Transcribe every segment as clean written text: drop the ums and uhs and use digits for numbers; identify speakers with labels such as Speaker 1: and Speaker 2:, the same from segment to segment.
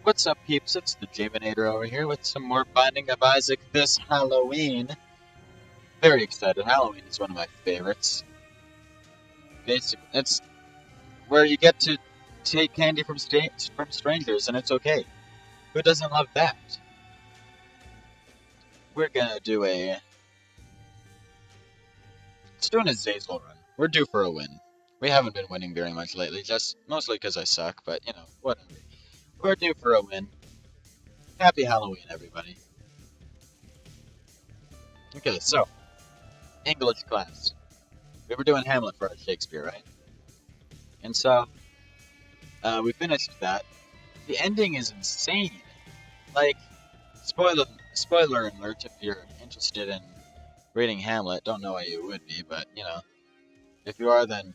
Speaker 1: What's up, peeps? It's the Jaminator over here with some more Binding of Isaac this Halloween. Very excited. Halloween is one of my favorites. Basically, it's where you get to take candy from strangers, and it's okay. Who doesn't love that? We're gonna do a... It's doing a Zazel run. We're due for a win. We haven't been winning very much lately, just mostly because I suck, but, whatever. We're due for a win. Happy Halloween, everybody. Okay, so, English class. We were doing Hamlet for our Shakespeare, right? And so, we finished that. The ending is insane. Like, spoiler alert if you're interested in reading Hamlet. Don't know why you would be, but, if you are, then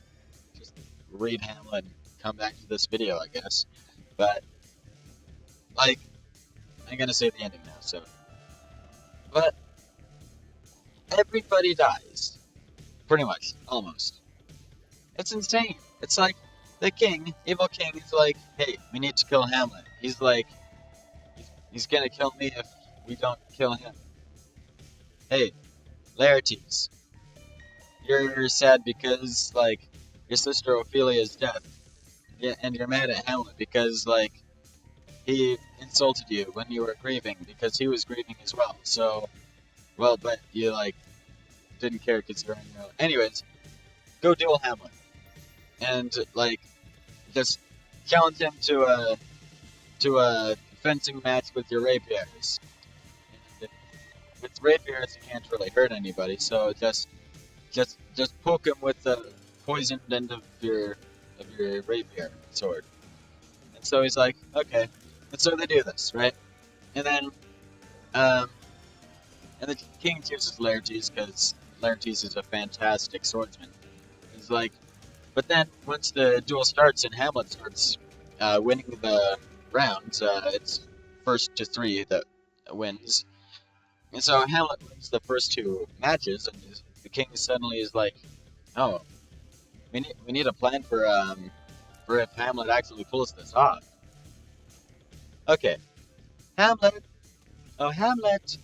Speaker 1: just read Hamlet and come back to this video, I guess. But, like, I'm gonna say the ending now, so. But, everybody dies. Pretty much. Almost. It's insane. It's like, the king, evil king, is like, hey, we need to kill Hamlet. He's like, he's gonna kill me if we don't kill him. Hey, Laertes, you're sad because, like, your sister Ophelia's death. Yeah, and you're mad at Hamlet because, like, he insulted you when you were grieving because he was grieving as well. So, well, but you, like, didn't care because you're on your own. Anyways, go duel Hamlet. And, like, just challenge him to a fencing match with your rapiers. And with rapiers, you can't really hurt anybody, so just poke him with the poisoned end of your rapier sword. And so he's like, okay. And so they do this, right? And then, and the king chooses Laertes because Laertes is a fantastic swordsman. He's like, but then once the duel starts and Hamlet starts winning the rounds, it's first to three that wins. And so Hamlet wins the first two matches, and the king suddenly is like, "Oh, we need a plan for if Hamlet actually pulls this off." Okay, Hamlet. Oh, Hamlet.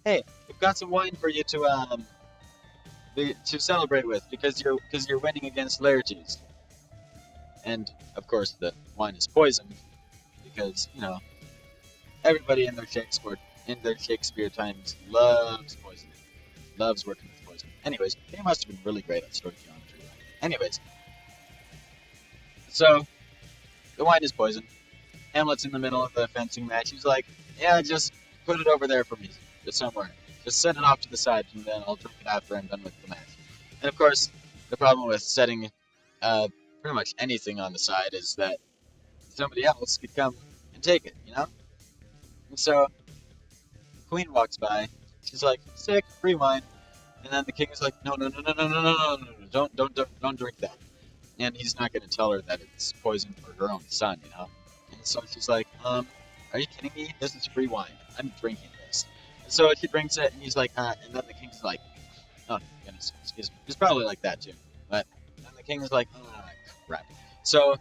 Speaker 1: Hey, we've got some wine for you to celebrate with because you're winning against Laertes. And of course, the wine is poisoned because everybody in their Shakespeare times loves poison, loves working with poison. Anyways, he must have been really great at story geometry. Anyways, so the wine is poisoned. Hamlet's in the middle of the fencing match. He's like, "Yeah, just put it over there for me, just somewhere. Just set it off to the side, and then I'll drink it after I'm done with the match." And of course, the problem with setting pretty much anything on the side is that somebody else could come and take it, And so, Queen walks by. She's like, "Sick, free wine." And then the king is like, "No, no, no, no, no, no, no, no, no, don't drink that." And he's not going to tell her that it's poison for her own son, And so she's like, "Are you kidding me? This is free wine. I'm drinking this." And so she drinks it, and he's like, and then the king's like, "Oh, goodness, excuse me." He's probably like that too. But then the king is like, "Ah, crap." So,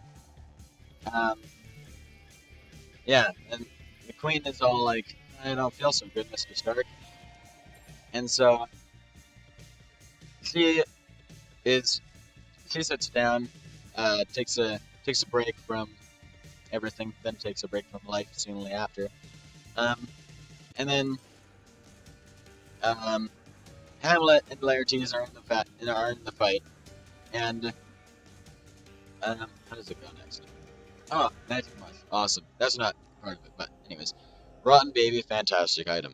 Speaker 1: yeah, and the queen is all like, "I don't feel so good, Mr. Stark." And so she sits down, takes a break from everything, then takes a break from life soonly after. And then Hamlet and Laertes are in the fight, and how does it go next? Oh, magic mush, awesome. That's not part of it, but anyways, rotten baby, fantastic item.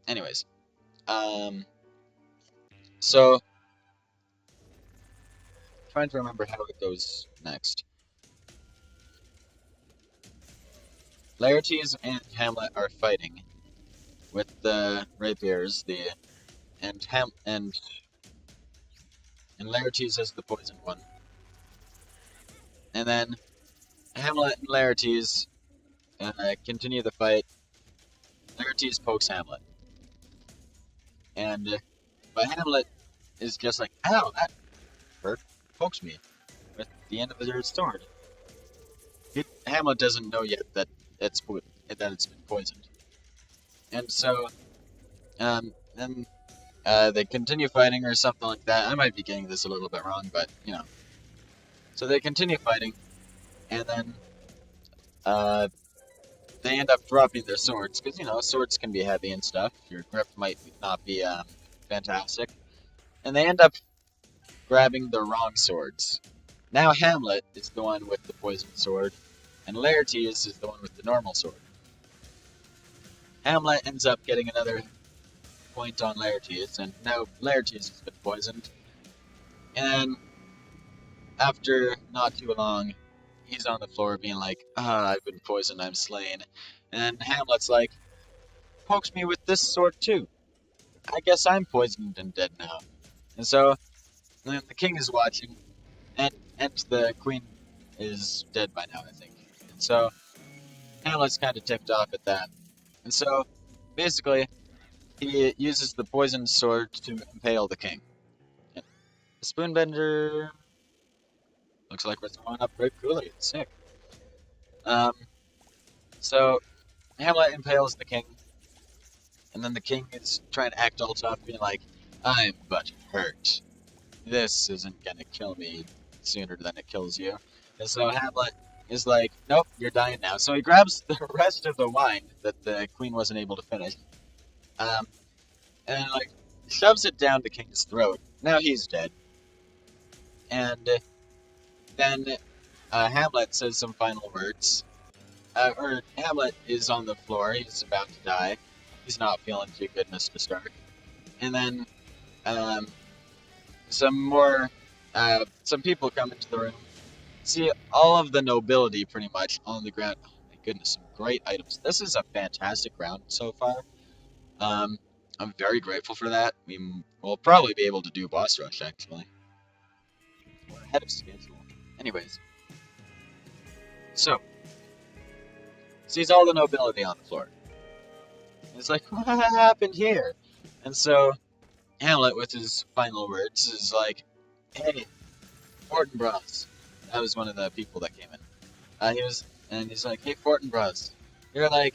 Speaker 1: Anyways, so trying to remember how it goes next. Laertes and Hamlet are fighting with the rapiers, and Laertes is the poisoned one. And then Hamlet and Laertes continue the fight. Laertes pokes Hamlet, but Hamlet is just like, "Ow, that hurt," pokes me with the end of his sword. Hamlet doesn't know yet that that it's been poisoned. And so, then they continue fighting or something like that. I might be getting this a little bit wrong, but you know. So they continue fighting, and then uh, they end up dropping their swords because you know swords can be heavy and stuff. Your grip might not be fantastic, and they end up grabbing the wrong swords. Now Hamlet is the one with the poisoned sword, and Laertes is the one with the normal sword. Hamlet ends up getting another point on Laertes, and now Laertes has been poisoned. And after not too long, he's on the floor being like, I've been poisoned, I'm slain. And Hamlet's like, pokes me with this sword too. I guess I'm poisoned and dead now. And so then the king is watching, and the queen is dead by now, I think. And so Hamlet's kind of ticked off at that. And so basically, he uses the poisoned sword to impale the king. And the spoonbender looks like we're throwing up very coolly. It's sick. Um, so Hamlet impales the king, and then the king is trying to act all tough, being like, I'm but hurt. This isn't gonna kill me sooner than it kills you. And so Hamlet is like, nope, you're dying now. So he grabs the rest of the wine that the queen wasn't able to finish, um, and like shoves it down the king's throat. Now he's dead. And then Hamlet says some final words. Or Hamlet is on the floor. He's about to die. He's not feeling too goodness to start. And then um, some people come into the room. See all of the nobility pretty much on the ground. Oh my goodness, some great items. This is a fantastic round so far. Um, I'm very grateful for that. We'll probably be able to do boss rush actually. We're ahead of schedule. Anyways, so sees all the nobility on the floor. It's like, what happened here? And so Hamlet, with his final words, is like, hey, Fortinbras. That was one of the people that came in. He's like, hey, Fortinbras, you're like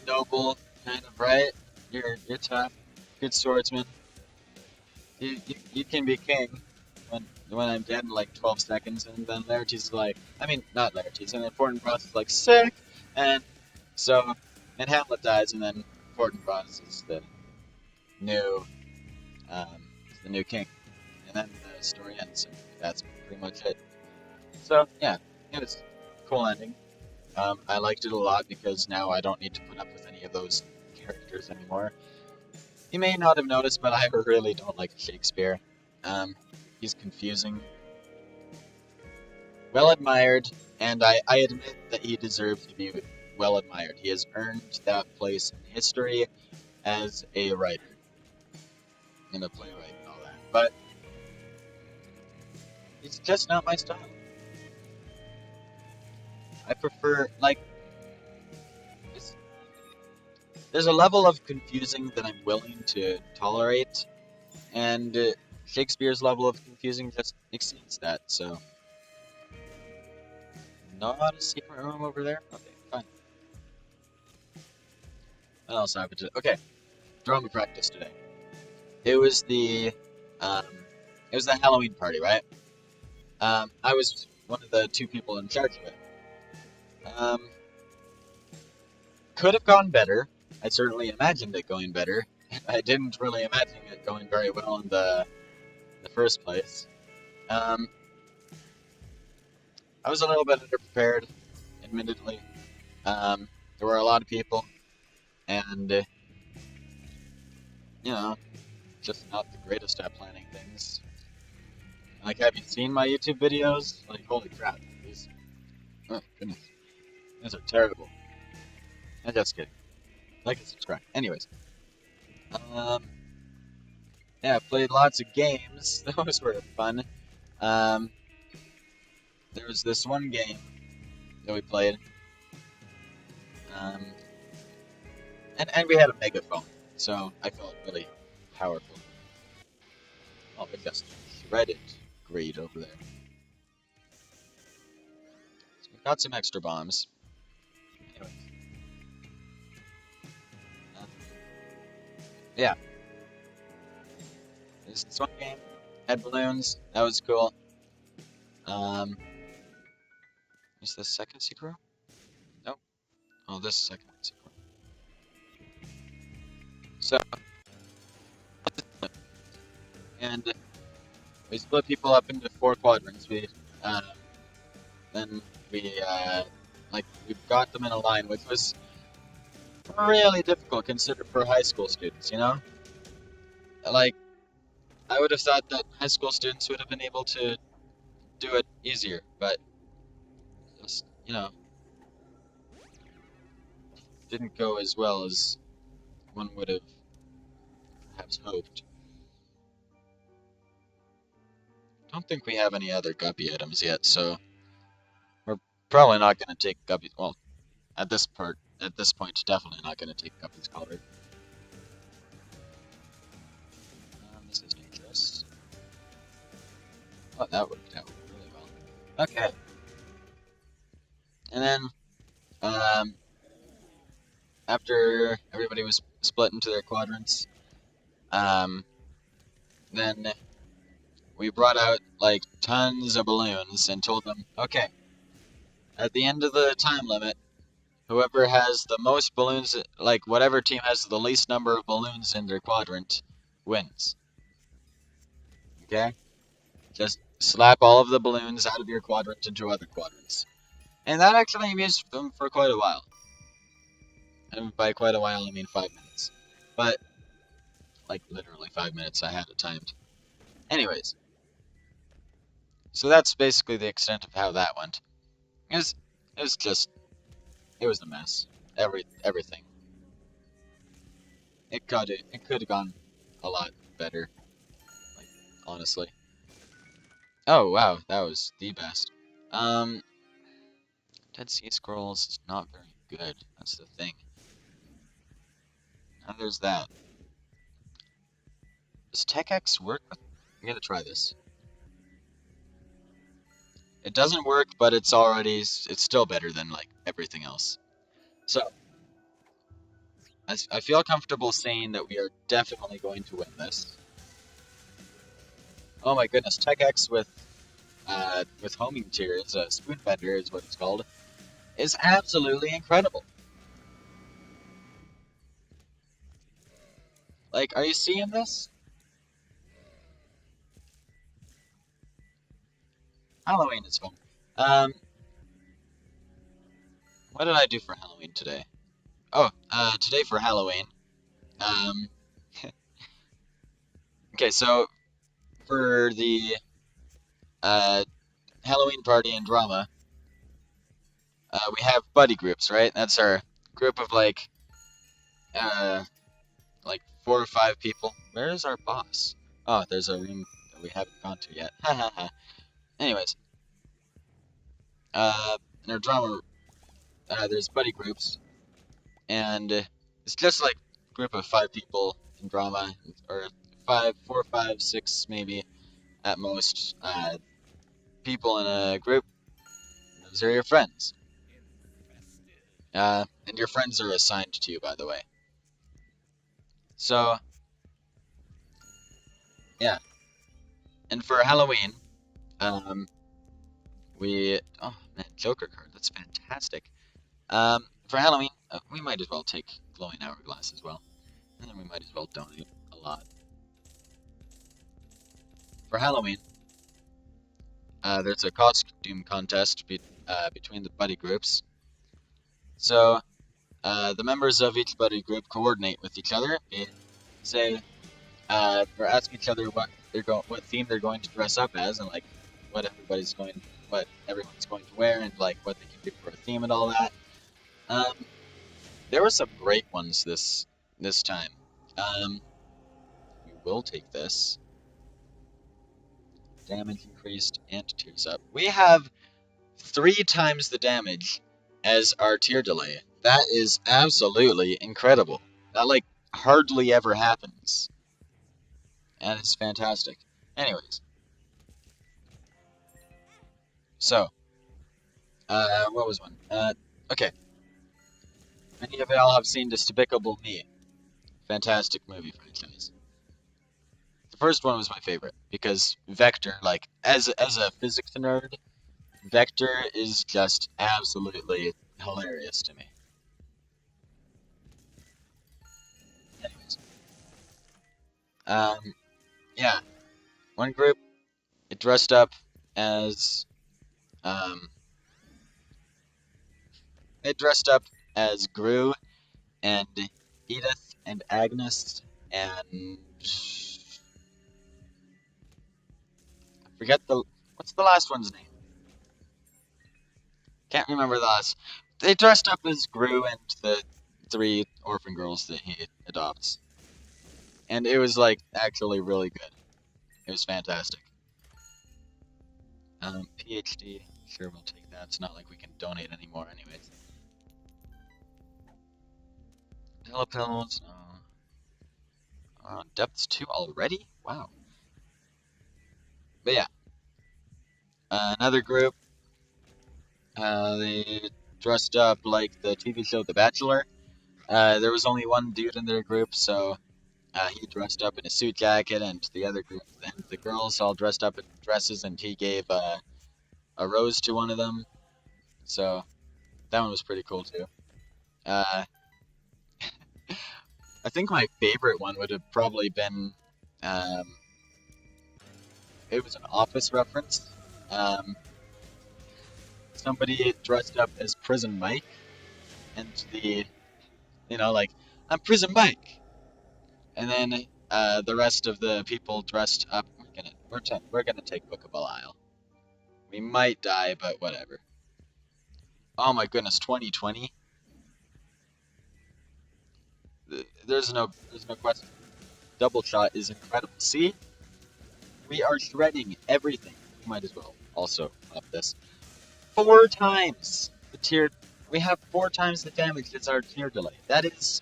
Speaker 1: noble, kind of, right? You're tough, good swordsman. You can be king when I'm dead in like 12 seconds. And then Laertes is like, I mean, not Laertes, and then Fortinbras is like, sick. And so, and Hamlet dies, and then Fortinbras is new, um, the new king. And then the story ends. And that's pretty much it. So yeah, it was a cool ending. I liked it a lot because now I don't need to put up with any of those characters anymore. You may not have noticed, but I really don't like Shakespeare. He's confusing, well admired, and I admit that he deserves to be well admired. He has earned that place in history as a writer and a playwright and all that. But it's just not my style. I prefer, like, there's a level of confusing that I'm willing to tolerate, and Shakespeare's level of confusing just exceeds that, so. Not a secret room over there? Okay, fine. What else happened today? Okay, drama practice today. It was um, the Halloween party, right? I was one of the two people in charge of it. Could have gone better. I certainly imagined it going better. I didn't really imagine it going very well in the first place. I was a little bit underprepared, admittedly. There were a lot of people, and you know, just not the greatest at planning things. Like, have you seen my YouTube videos? Like, holy crap, these, oh goodness, these are terrible. I'm just kidding. Like and subscribe. Anyways, yeah, I played lots of games. Those were fun. Um, there was this one game that we played, um, and we had a megaphone, so I felt really powerful. Oh, we just shredded greed over there. So we got some extra bombs. Anyways, Yeah, this one game had balloons. That was cool. Is this second secret room? Nope. Oh, this is second secret room. So, and we split people up into 4 quadrants. Uh, then we got them in a line, which was really difficult considered for high school students. Like I would have thought that high school students would have been able to do it easier, but just didn't go as well as one would have perhaps hoped. Don't think we have any other guppy items yet, so we're probably not going to take guppy. Well, at this point, definitely not going to take guppy's collar. This is dangerous. Oh, that worked out really well. Okay, and then after everybody was split into their quadrants, then we brought out like tons of balloons and told them, okay, at the end of the time limit, whoever has the most balloons, like whatever team has the least number of balloons in their quadrant, wins. Okay? Just slap all of the balloons out of your quadrant into other quadrants. And that actually amused them for quite a while. And by quite a while, I mean 5 minutes. But, like, literally 5 minutes, I had it timed. Anyways. So that's basically the extent of how that went. It was a mess. Everything. It could have gone a lot better. Like, honestly. Oh, wow, that was the best. Um, Dead Sea Scrolls is not very good. That's the thing. Now there's that. Does TechX work with... I'm gonna try this. It doesn't work, but it's still better than, like, everything else. So, I feel comfortable saying that we are definitely going to win this. Oh my goodness, TechX with homing tiers, spoon bender is what it's called, is absolutely incredible. Like, are you seeing this? Halloween is fun. What did I do for Halloween today? Oh, today for Halloween. Um, okay, so for the uh, Halloween party and drama, we have buddy groups, right? That's our group of uh, like 4 or 5 people. Where is our boss? Oh, there's a room that we haven't gone to yet. Ha ha ha. Anyways, in our drama, there's buddy groups, and it's just like a group of 5 people in drama, or 4, 5, 6 maybe at most. People in a group. Those are your friends. And your friends are assigned to you, by the way. So, yeah. And for Halloween, oh man, Joker card, that's fantastic. For Halloween, we might as well take glowing hourglass as well. And then we might as well donate a lot. For Halloween, there's a costume contest between the buddy groups. So, the members of each buddy group coordinate with each other and say, or ask each other what theme they're going to dress up as, and like what everyone's going to wear, and like what they can do for a theme and all that. There were some great ones this time. We will take this. Damage increased and tears up. We have 3 times the damage as our tear delay. That is absolutely incredible. That like hardly ever happens. And it's fantastic. Anyways. So, what was one? Okay. Many of y'all have seen Despicable Me. fantastic movie franchise. The first one was my favorite because Vector, like as a physics nerd, Vector is just absolutely hilarious to me. Anyways, um, yeah, one group it dressed up as um, it dressed up as Gru and Edith and Agnes and forget the what's the last one's name? Can't remember the last. They dressed up as Gru and the three orphan girls that he adopts, and it was like actually really good. It was fantastic. PhD, sure we'll take that. It's not like we can donate anymore, anyways. Telepills, depths 2 already? Wow. But yeah, another group. They dressed up like the TV show The Bachelor. There was only one dude in their group, so he dressed up in a suit jacket, and the other group, and the girls all dressed up in dresses, and he gave a rose to one of them. So that one was pretty cool too. Uh, I think my favorite one would have probably been, um, it was an Office reference. Um, Somebody dressed up as Prison Mike, and like, I'm Prison Mike, and then the rest of the people dressed up. We're gonna take Book of Belial. We might die, but whatever. Oh my goodness, 2020. There's no question. Double shot is incredible. See, we are shredding everything. Might as well also up this 4 times the tier. We have 4 times the damage as our tier delay. That's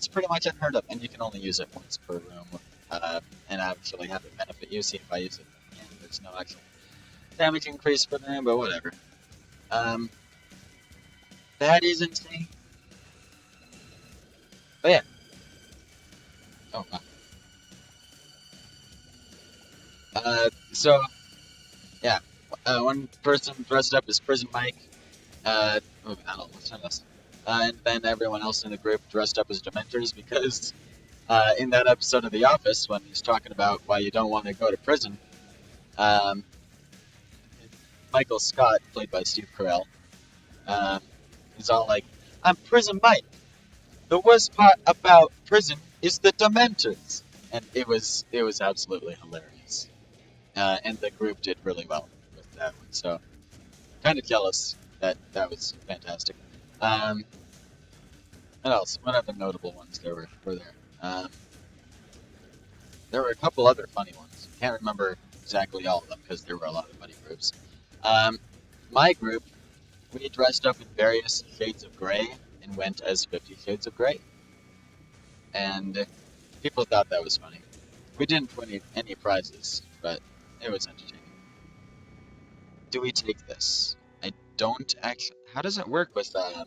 Speaker 1: pretty much unheard of, and you can only use it once per room, and actually have it benefit you. See if I use it, and there's no actual damage increase per room, but whatever. Um, that is insane. But yeah. Oh. So yeah, one person dressed up as Prison Mike. What's else? And then everyone else in the group dressed up as Dementors because in that episode of The Office, when he's talking about why you don't want to go to prison, um, Michael Scott, played by Steve Carell, um, he's all like, "I'm Prison Mike. The worst part about prison is the Dementors," and it was absolutely hilarious. And the group did really well with that one. So kind of jealous that was fantastic. Um, what else? What other notable ones were there? There were a couple other funny ones. Can't remember exactly all of them because there were a lot of funny groups. Um, my group, we dressed up in various shades of gray and went as 50 Shades of Grey, and people thought that was funny. We didn't win any prizes, but it was entertaining. Do we take this? I don't actually. How does it work with I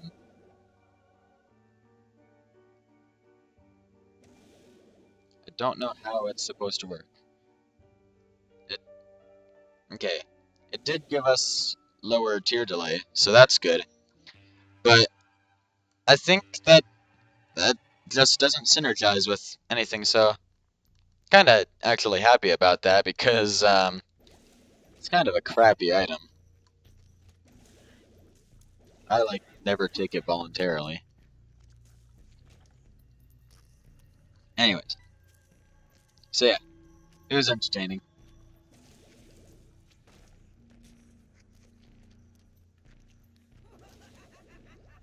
Speaker 1: don't know how it's supposed to work. It, okay. It did give us lower tier delay, so that's good. But I think that just doesn't synergize with anything, so kind of actually happy about that because it's kind of a crappy item. I like never take it voluntarily. Anyways, so yeah, it was entertaining.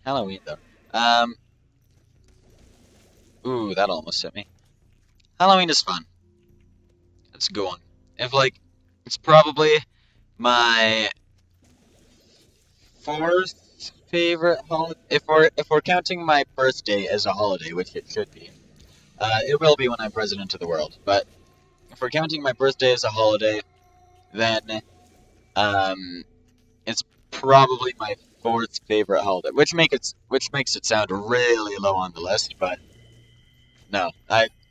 Speaker 1: Halloween though. Ooh, that almost hit me. Halloween is fun. It's a good one. If like, it's probably my fourth favorite holiday. If we're counting my birthday as a holiday, which it should be, it will be when I'm president of the world. But if we're counting my birthday as a holiday, then it's probably my fourth favorite holiday, which makes it sound really low on the list. But No,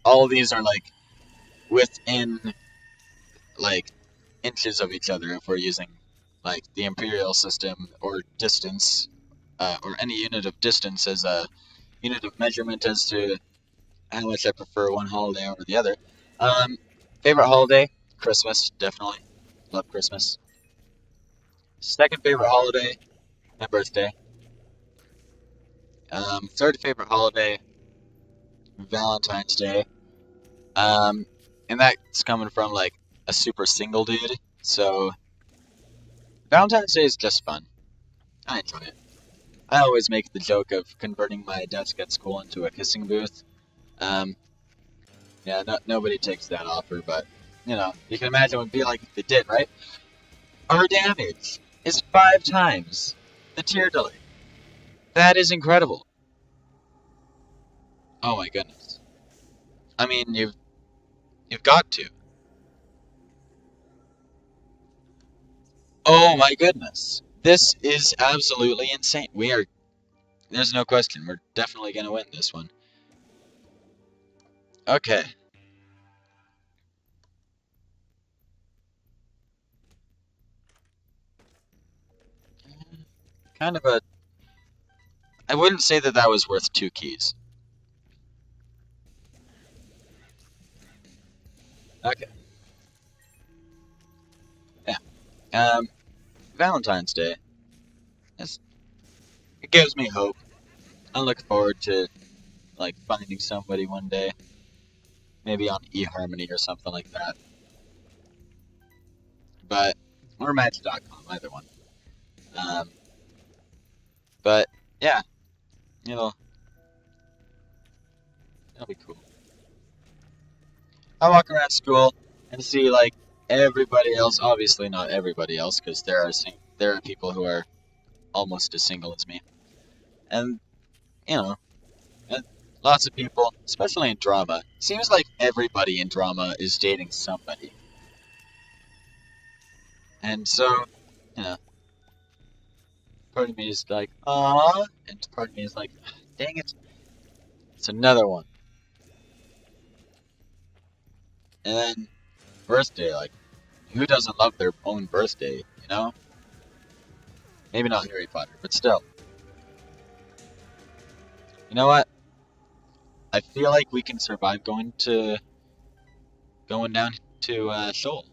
Speaker 1: all these are like within like inches of each other if we're using like the imperial system or distance, or any unit of distance as a unit of measurement as to how much I prefer one holiday over the other. Um, Favorite holiday? Christmas, definitely. Love Christmas. Second favorite holiday? My birthday. Third favorite holiday? Valentine's Day. Um, and that's coming from like a super single dude. So Valentine's Day is just fun. I enjoy it. I always make the joke of converting my desk at school into a kissing booth. Um, yeah, nobody takes that offer, but you can imagine what it'd be like if they did, right? Our damage is 5 times the tier delay. That is incredible. Oh my goodness. I mean, you've got to. Oh my goodness. This is absolutely insane. There's no question. We're definitely going to win this one. Okay. Kind of a. I wouldn't say that that was worth 2 keys. Okay. Yeah. Valentine's Day. It's, it gives me hope. I look forward to like finding somebody one day, maybe on eHarmony or something like that. But or Match.com, either one. Um, but yeah, it'll it'll be cool. I walk around school and see like everybody else. Obviously, not everybody else, because there are people who are almost as single as me, and you know, and lots of people, especially in drama. Seems like everybody in drama is dating somebody, and so you know, part of me is like, ah, and part of me is like, dang it, it's another one. And then birthday, like, who doesn't love their own birthday? You know, maybe not Harry Potter, but still. You know what? I feel like we can survive going down to Seoul.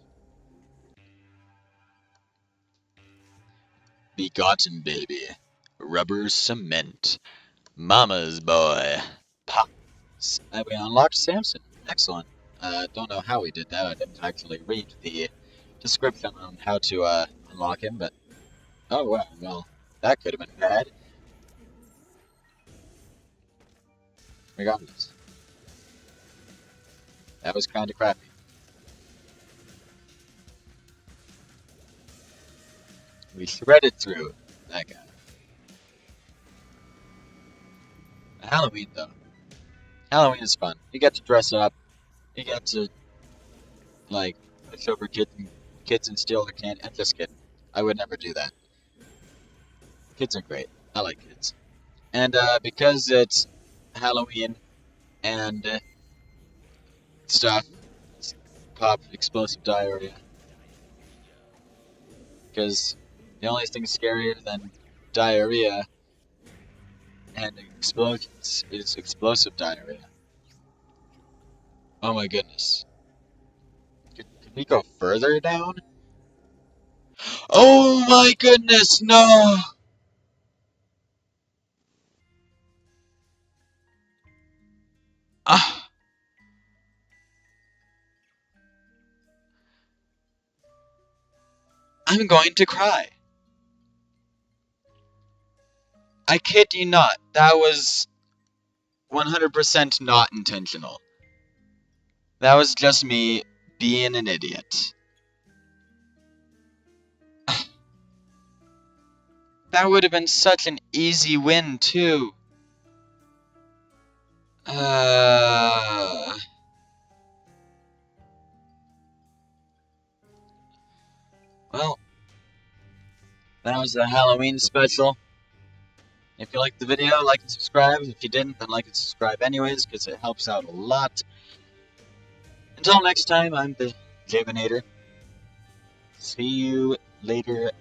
Speaker 1: Begotten baby, rubber cement, mama's boy, pop. We unlocked Samson. Excellent. Don't know how we did that. I didn't actually read the description on how to unlock him, but oh well, that could have been bad. Regardless, that was kind of crappy. We shredded through that guy. Halloween though, Halloween is fun. You get to dress up. You get to like push over kids and steal their candy. I'm just kidding. I would never do that. Kids are great. I like kids. And because it's Halloween and stuff, pop explosive diarrhea. Because the only thing scarier than diarrhea and explosions is explosive diarrhea. Oh my goodness. Could we go further down? Oh my goodness, no! Ah, I'm going to cry. I kid you not. That was 100% not intentional. That was just me being an idiot. That would have been such an easy win, too. Uh, well, that was the Halloween special. If you liked the video, like and subscribe. If you didn't, then like and subscribe anyways, because it helps out a lot. Until next time, I'm the Javinator. See you later.